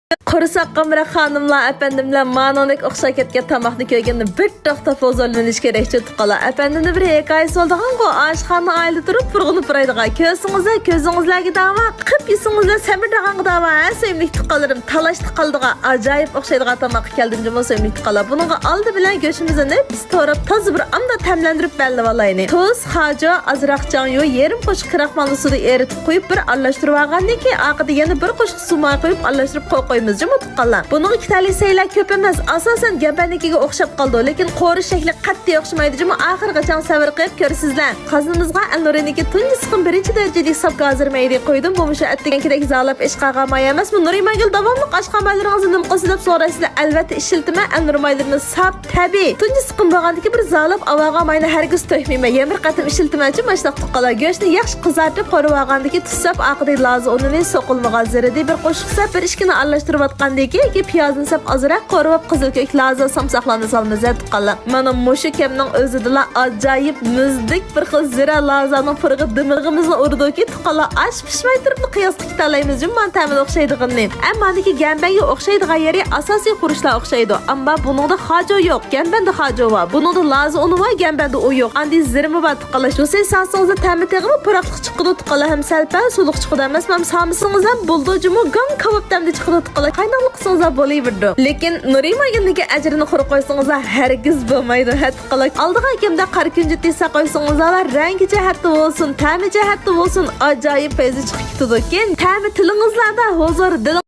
Qurusoq qamra xonimlar, efendimlar, manonlik o'xshab ketgan tomoqni ko'rganda bir to'xtab huzurlanish kerak tuqqanlar. Efendimni bir hikoyasi bo'lgan-ku, oshxona ayli turib burg'ini puraydigan. Ko'zingizlarga da'vo, qip yesingizlar samirdagan da'vo. Sevimli tuqqanlarim, talashib qoldigan ajoyib o'xshaydigan tomoq keldim jamo sevimli tuqqanlar. Buningga oldi bilan go'shimizni nefis to'rab, toza bir anda tamlantirib berdi vallahi. Tuz, hajo, azroq janyo, yarim qo'shib kraxmalni suvda eritib qo'yib bir aralashtirib olgandan keyin oqida yana bir qo'shib suv qo'yib aralashtirib qo'yamiz. Bunun iki tane saylar köp emas. Asasen gembenlikiga o'xshab qoldi, lekin qo'ri shakli qat'iy o'xshamaydi. Jimo oxirgacha sabr qilib ko'rsizlar. Qazimizga Alnuriniki tunji siqim birinchi darajalik sapga hozirmaydi qo'ydim. Bu musha atdegankidek zalab ish qilgan emas. Bu Nurimaygil davomli qashqamaylaringizni nim qo'silib so'raysizlar. Albatta ishiltima Alnurimaylarni sap tabiiy. Tunji siqim bo'lgandiki bir zalab avaga mayni hargiz to'ymayman. Yemir qatim ishiltimachi mashtaq tuqqalar. Go'shtni yaxshi qizartib qo'rib olgandiki tussab oqida lazi unini so'qilmagan ziridi bir qo'shiqsa bir ishkini aralashtirib atqandagi piyozni sap azroq qo'rib qizil ko'k lazi samsaqlarni solmiz tuqqanlar. Mana mushu kemning o'zida ajoyib muzdik bir xil zira lazaning purg'i dimirg'imizni urdiki tuqqanlar ash pishmay turib qiyosga ketalaymiz. Jumman ta'min o'xshaydiganni. Ammoniki gambanga o'xshaydigan yeri asosiy qurishlar o'xshaydi. Ammo buningda hajo yo'q. Gambanda hajo bor. Buningda lazi uni va gambanda u yo'q. Andi zirmi bor tuqqanlar. Shu sensasiyozda ta'min teg'imi puraqliq chiqdi tuqqanlar ham salpa suluq chiqdi emas. Ham samsingizdan buldi jumu gam kavobdamda chiqdi tuqqanlar. Qaynaqliq qilsangizlar bo'layverdi. Lekin Nurimaygilniki ajrini qurib qo'ysangizlar hargiz bo'lmaydi. Hatqalak oldiga kimda qar kunjiti saqoysangizlar rangi jihatda bo'lsin, ta'mi jihatda bo'lsin ajoyib fayzi chiqib ketdi. Keyin ta'mi tilingizlarda huzur